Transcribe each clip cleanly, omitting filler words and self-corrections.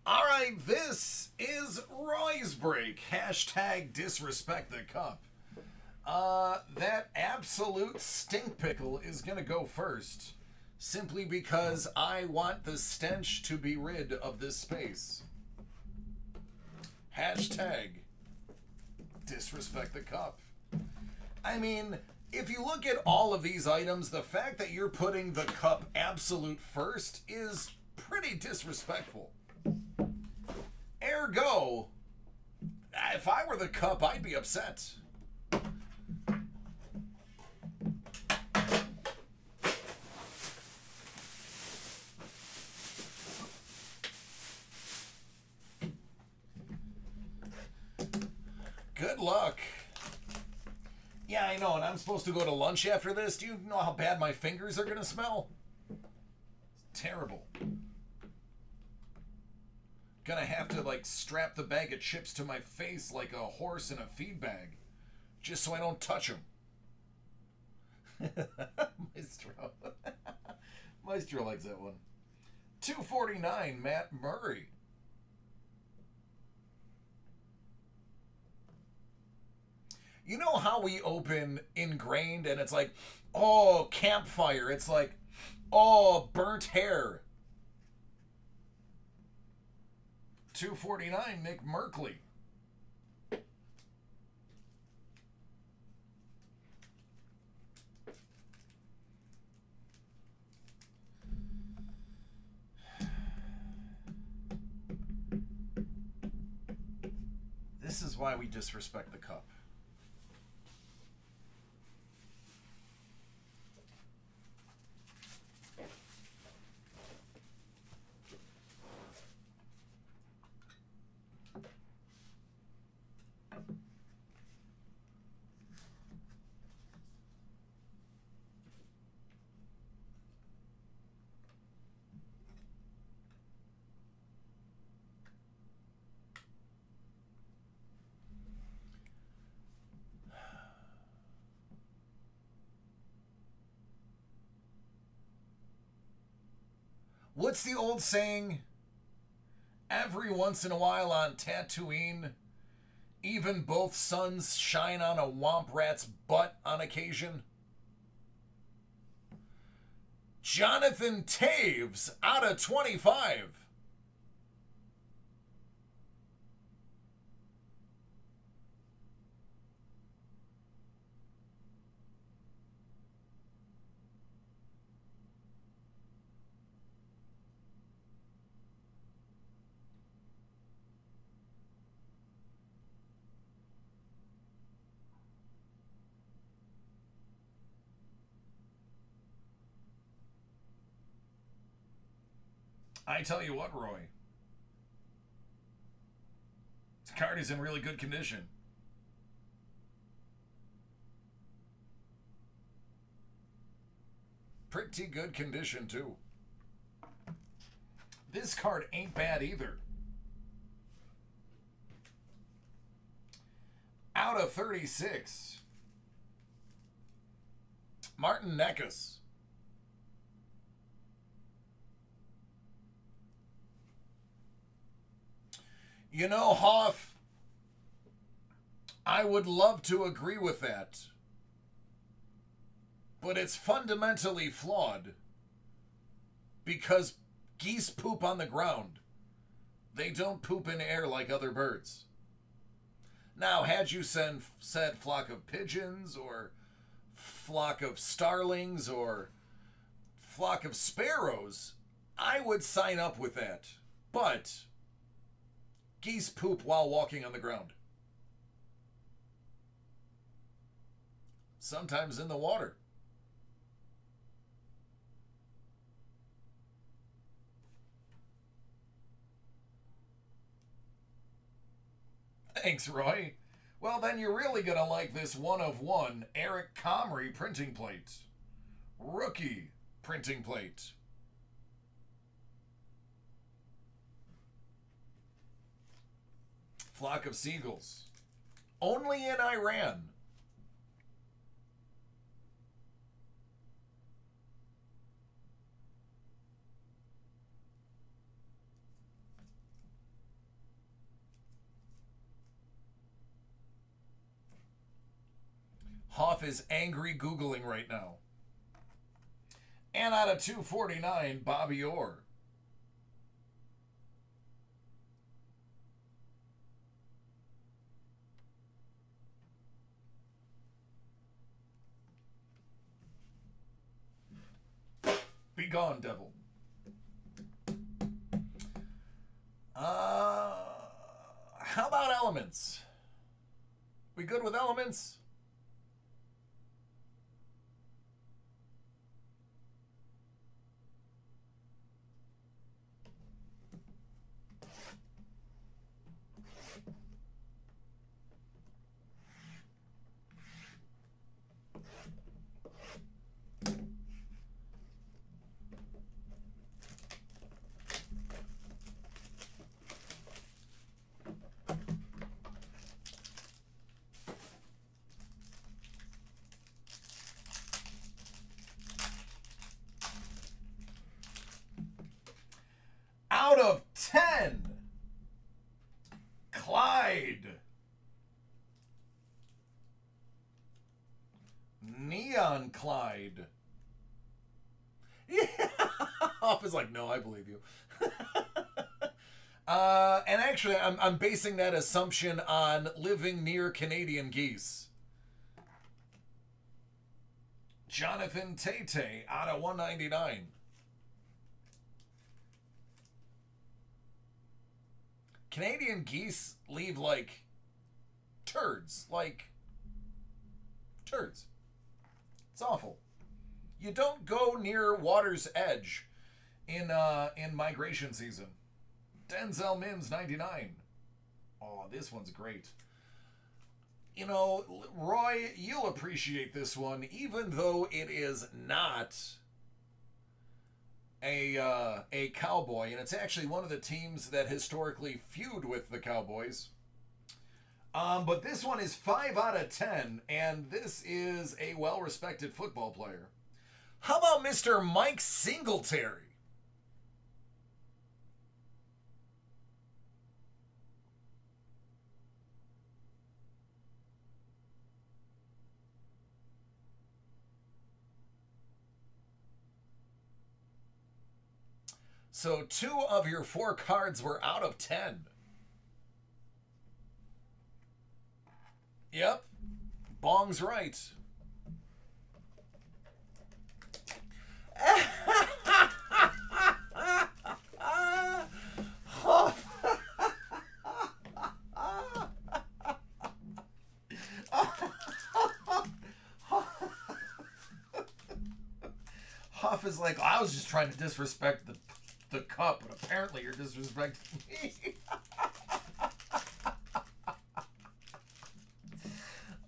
All right, this is Roy's break. Hashtag disrespect the cup. That absolute stink pickle is gonna go first, simply because I want the stench to be rid of this space. Hashtag disrespect the cup. I mean, if you look at all of these items, the fact that you're putting the cup absolute first is pretty disrespectful. Ergo, if I were the cup, I'd be upset. Good luck. Yeah, I know, and I'm supposed to go to lunch after this. Do you know how bad my fingers are gonna smell? It's terrible. Gonna have to, like, strap the bag of chips to my face like a horse in a feed bag, just so I don't touch them. Maestro. Maestro likes that one. 249, Matt Murray. You know how we open Ingrained and it's like, oh, campfire. It's like, oh, burnt hair. 249, Nick Merkley. This is why we disrespect the cup. What's the old saying? Every once in a while on Tatooine, even both suns shine on a womp rat's butt on occasion. Jonathan Taves out of 25. I tell you what, Roy. This card is in really good condition. Pretty good condition, too. This card ain't bad either. Out of 36. Martin Necas. You know, Hoff, I would love to agree with that, but it's fundamentally flawed because geese poop on the ground. They don't poop in air like other birds. Now, had you said flock of pigeons or flock of starlings or flock of sparrows, I would sign up with that. But geese poop while walking on the ground. Sometimes in the water. Thanks, Roy. Well, then you're really going to like this one of one Eric Comrie printing plate. Rookie printing plate. Flock of seagulls. Only in Iran. Hoff is angry Googling right now. And out of 249, Bobby Orr. Be gone, devil. How about elements? We good with elements? Out of 10, Clyde. Neon Clyde. Yeah. Hoff is like, no, I believe you. And actually, I'm basing that assumption on living near Canadian geese. Jonathan Tate out of 199. Canadian geese leave like turds. It's awful. You don't go near water's edge in migration season. Denzel Mims 99. Oh, this one's great. You know, Roy, you'll appreciate this one, even though it is not a Cowboy, and it's actually one of the teams that historically feud with the Cowboys. But this one is 5 out of 10, and this is a well-respected football player. How about Mr. Mike Singletary? So 2 of your 4 cards were out of 10. Yep. Bong's right. Huff is like, I was just trying to disrespect the cup, but apparently you're disrespecting me.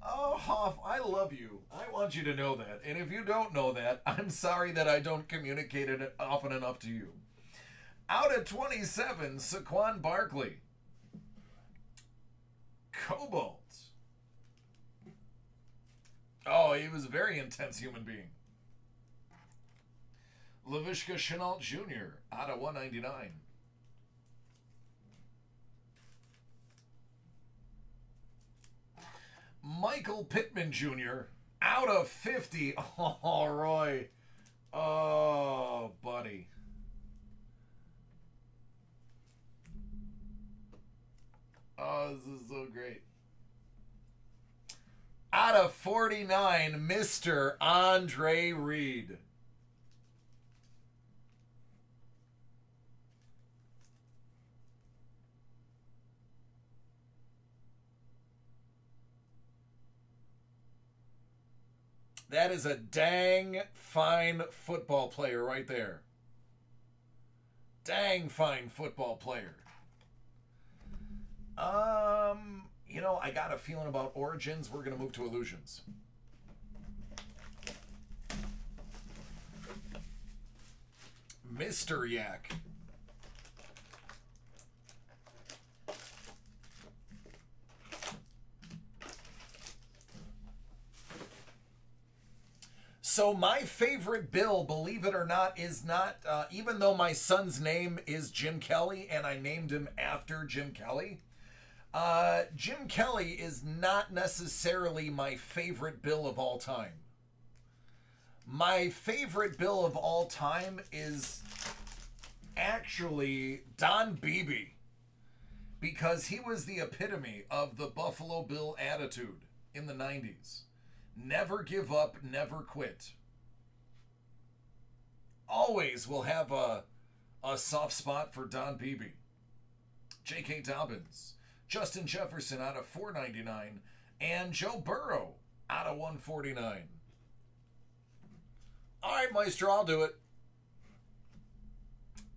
Oh, Hoff, I love you. I want you to know that. And if you don't know that, I'm sorry that I don't communicate it often enough to you. Out of 27, Saquon Barkley. Cobalt. Oh, he was a very intense human being. Laviska Shenault Jr. out of 199. Michael Pittman Jr. out of 50. Oh, Roy. Oh, buddy. Oh, this is so great. Out of 49, Mr. Andre Reed. That is a dang fine football player right there. Dang fine football player. You know, I got a feeling about Origins. We're going to move to Illusions. Mr. Yak. So my favorite Bill, believe it or not, is not, even though my son's name is Jim Kelly and I named him after Jim Kelly, Jim Kelly is not necessarily my favorite Bill of all time. My favorite Bill of all time is actually Don Beebe, because he was the epitome of the Buffalo Bill attitude in the 90s. Never give up, never quit. Always will have a soft spot for Don Beebe. J.K. Dobbins, Justin Jefferson out of $4.99, and Joe Burrow out of $149. All right, Maestro, I'll do it.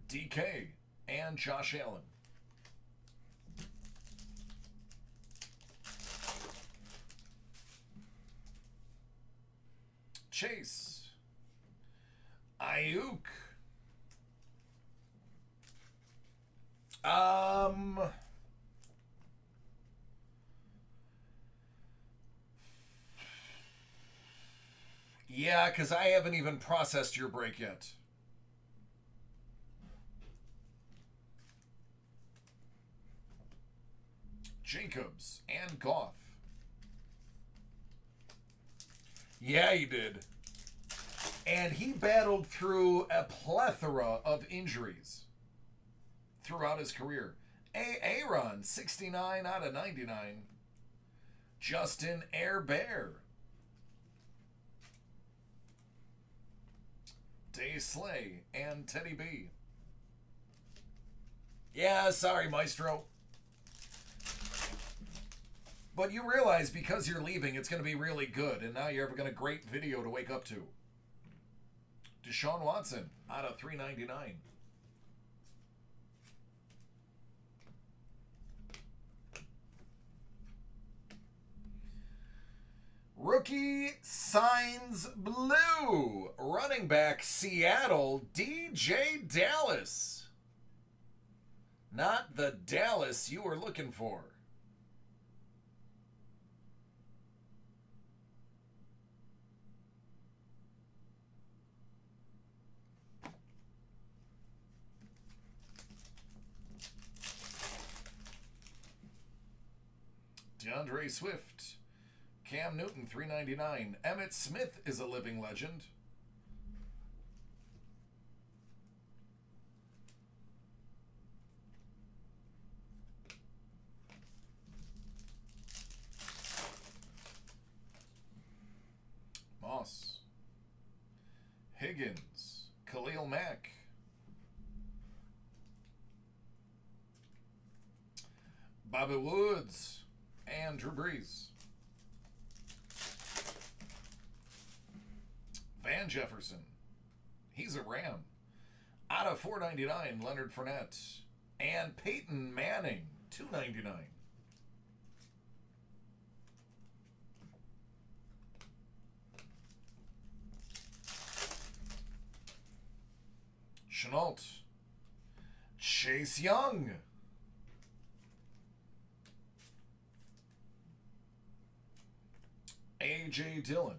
DK and Josh Allen. Chase. Ayuk. Yeah, because I haven't even processed your break yet. Jacobs and Goff. Yeah, he did. And he battled through a plethora of injuries throughout his career. Aaron, 69 out of 99. Justin Herbert. Day Slay and Teddy B. Yeah, sorry, Maestro. But you realize because you're leaving, it's going to be really good, and now you're having a great video to wake up to. Deshaun Watson out of $3.99. Rookie signs blue. Running back Seattle, DJ Dallas. Not the Dallas you were looking for. DeAndre Swift. Cam Newton, $3.99. Emmitt Smith is a living legend. Moss. Higgins. Khalil Mack. Bobby Woods. And Drew Brees. Van Jefferson. He's a Ram. Out of $4.99, Leonard Fournette. And Peyton Manning, $2.99. Chenault. Chase Young. A.J. Dillon.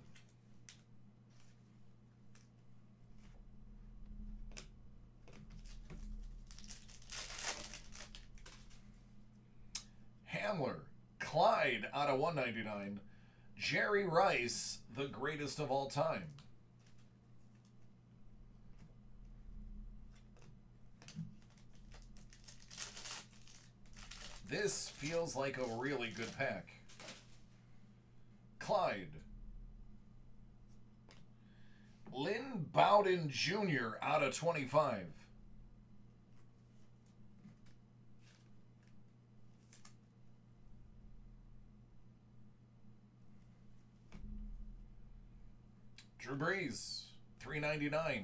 Hamler. Clyde out of $1.99. Jerry Rice, the greatest of all time. This feels like a really good pack. Clyde. Lynn Bowden Jr. out of 25. Drew Brees, $3.99.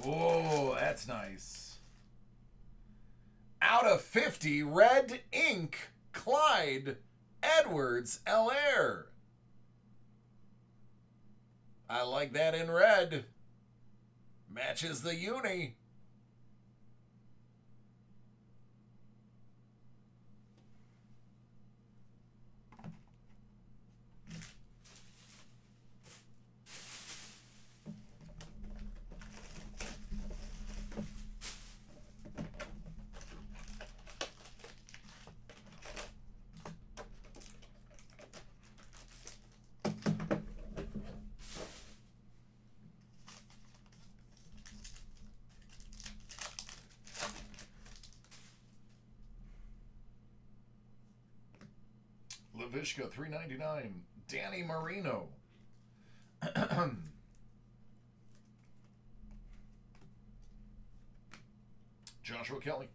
Oh, that's nice. Out of 50, red ink, Clyde Edwards-Helaire. I like that in red. Matches the uni. LaVishka, $3.99. Danny Marino. Joshua Kelly.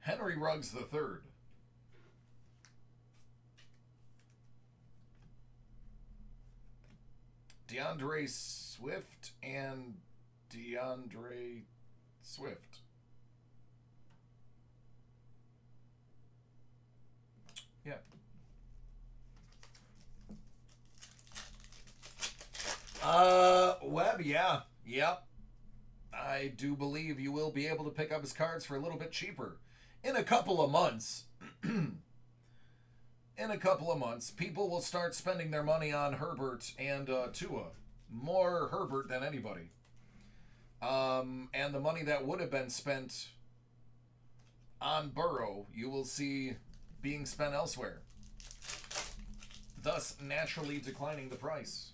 Henry Ruggs III. DeAndre Swift and DeAndre Swift. Yeah. Webb, yeah. Yep. I do believe you will be able to pick up his cards for a little bit cheaper. In a couple of months, people will start spending their money on Herbert and Tua. More Herbert than anybody. And the money that would have been spent on Burrow, you will see being spent elsewhere. Thus, naturally declining the price.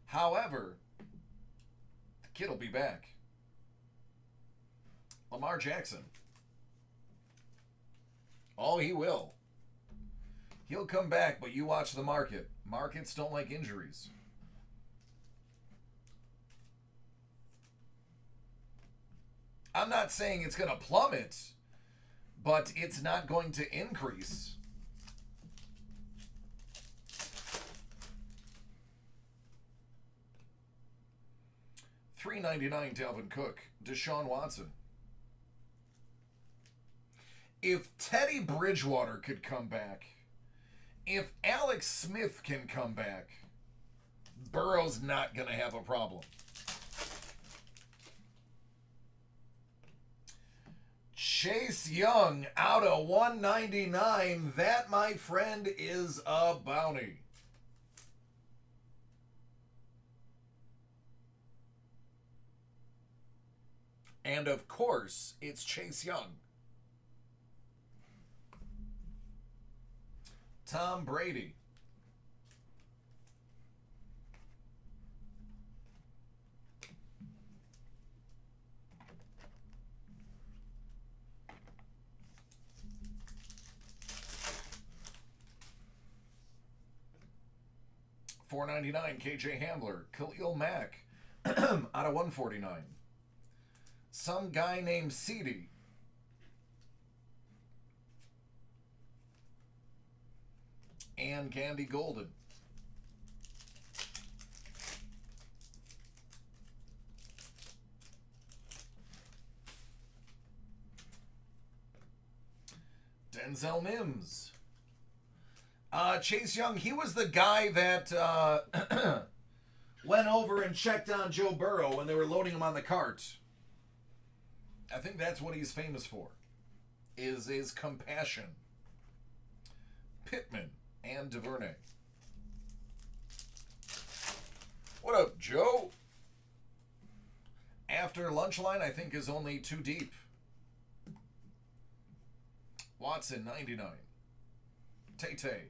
However, the kid will be back. Lamar Jackson. Oh, he will. He'll come back, but you watch the market. Markets don't like injuries. I'm not saying it's going to plummet, but it's not going to increase. $3.99 Dalvin Cook. Deshaun Watson. If Teddy Bridgewater could come back, if Alex Smith can come back, Burrow's not going to have a problem. Chase Young out of 199. That, my friend, is a bounty. And of course, it's Chase Young. Tom Brady. $4.99 KJ Hamler. Khalil Mack out of 149. Some guy named Ceedee. And Candy Golden. Denzel Mims. Chase Young, he was the guy that went over and checked on Joe Burrow when they were loading him on the cart. I think that's what he's famous for, is his compassion. Pittman and DuVernay. What up, Joe? After lunch line, I think, is only too deep. Watson, 99. Tay-Tay.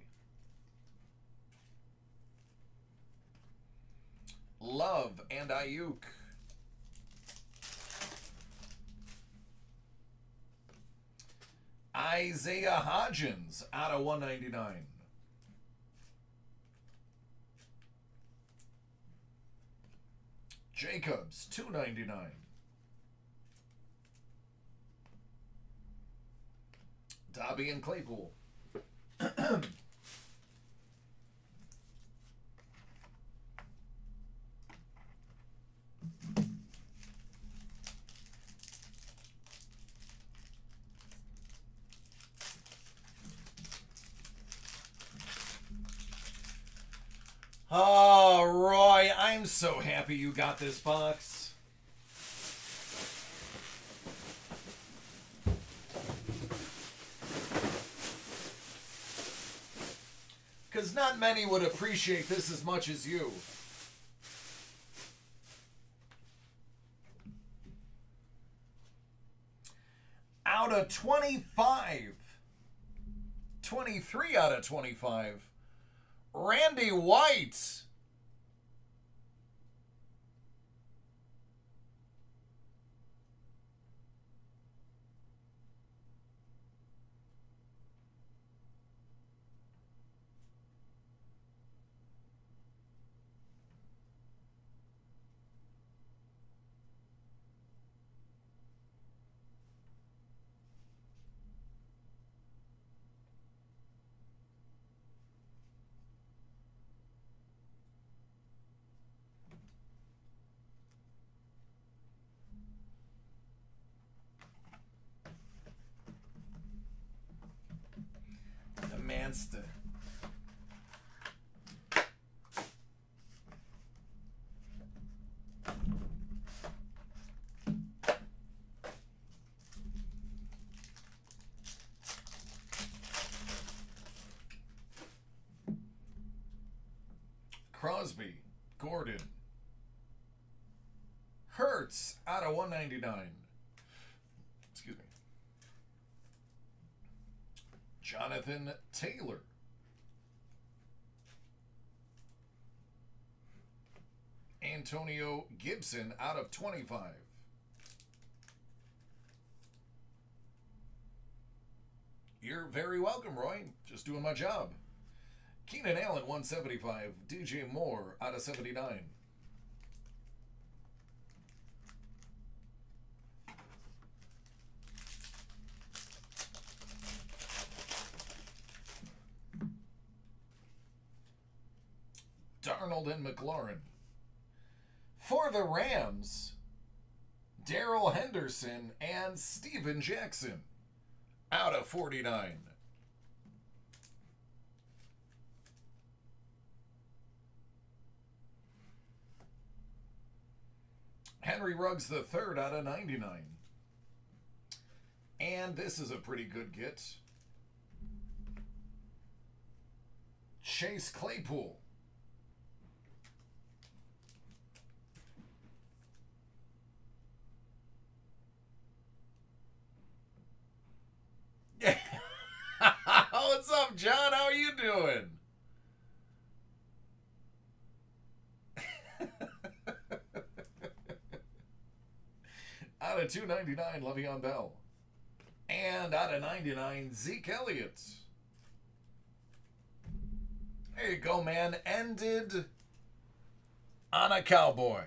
Love and Ayuk. Isaiah Hodgins out of 199. Jacobs, $2.99. Dobby and Claypool. Oh, Roy, I'm so happy you got this box. Because not many would appreciate this as much as you. Out of 25. 23 out of 25. Randy White. against it. Crosby, Gordon, Hurts out of 199. Excuse me. Jonathan Taylor. Antonio Gibson out of 25. You're very welcome, Roy. Just doing my job. Keenan Allen, 175. DJ Moore out of 79. Darnold and McLaurin. For the Rams, Darrell Henderson and Steven Jackson out of 49. Henry Ruggs III out of 99. And this is a pretty good get. Chase Claypool. What's up, John? How are you doing? Out of 299, Le'Veon Bell. And out of 99, Zeke Elliott. There you go, man. Ended on a cowboy.